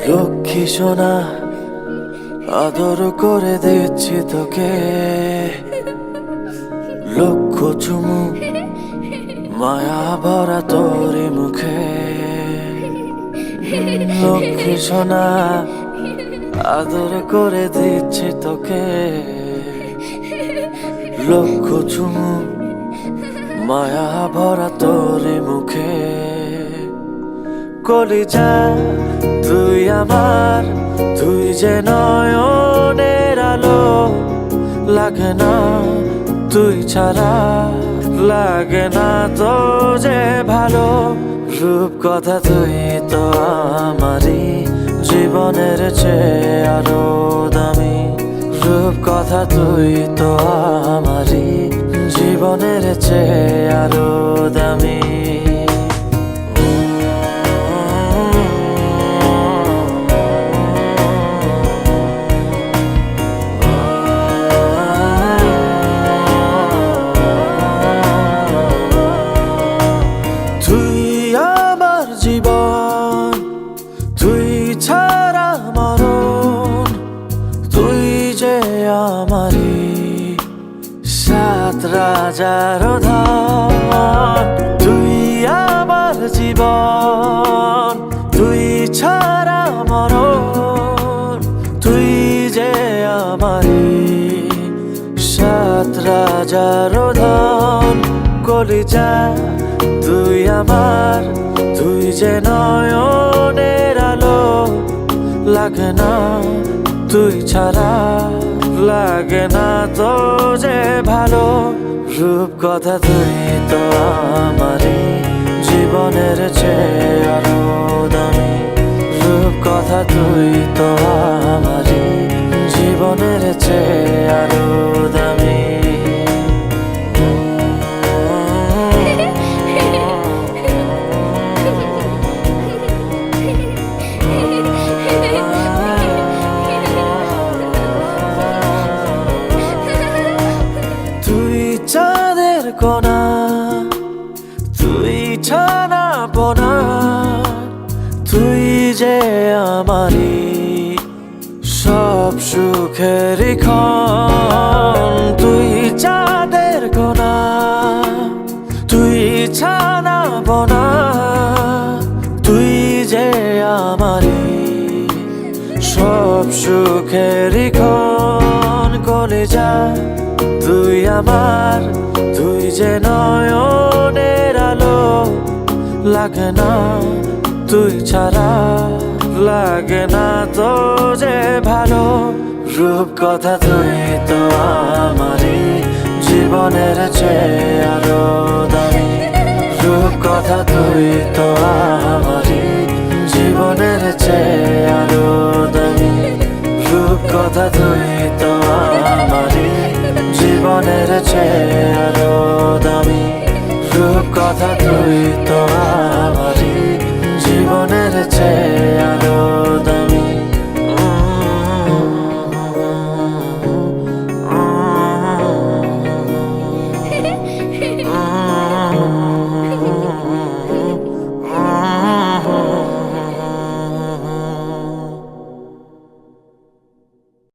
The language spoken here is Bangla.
লক্ষ্মী সোনা আদর করে দিচ্ছি তোকে, লক্ষ চুমু মায়া ভরা তোর মুখে। লক্ষ্মী সোনা আদর করে দিচ্ছি তোকে, লক্ষ চুমু মায়া ভরা তোর মুখে। কলিজা তুই আমার, তুই যে নয়নের আলো, লাগে না তুই ছাড়া, লাগে না তো যে ভালো। রূপ কথা তুই তো আমারই জীবনের চেয়ে আরো দামি, রূপ কথা তুই তো আমারই জীবনের চেয়ে আরো দামি। জীবন তুই ছাড়া মরণ, তুই যে আমারি সাত রাজার ধন। তুই আমার জীবন, তুই ছাড়া মরণ, তুই যে আমারি সাত রাজার ধন। কলিজা তুই আমার, তুই যে নয়নের আলো, লাগে না তুই ছাড়া, লাগে না তো যে ভালো। রূপ কথা তুই তো আমারই জীবনের চেয়ে আরো দামি, রূপ কথা তুই তো আমারই জীবনের চেয়ে আরো দামি। চাঁদের কোনা তুই ছানা পোনা, তুই যে আমারি সব সুখের ক্ষণ। তুই চাঁদের কোনা তুই ছানা পোনা, তুই যে আমারি সব সুখের ক্ষণ। কলিজা তুই আমার, তুই যে নয়নের আলো, লাগে না তুই ছাড়া, লাগে না তো যে ভালো। রূপ কথা তুই তো আমারই জীবনের চেয়ে আরো দামি, রূপ কথা তুই তো আমারই জীবনের চেয়ে আরো দামি, রূপ কথা তুই তো আমারই জীবনের চেয়ে আরো দামি, রূপ কথা তুই তো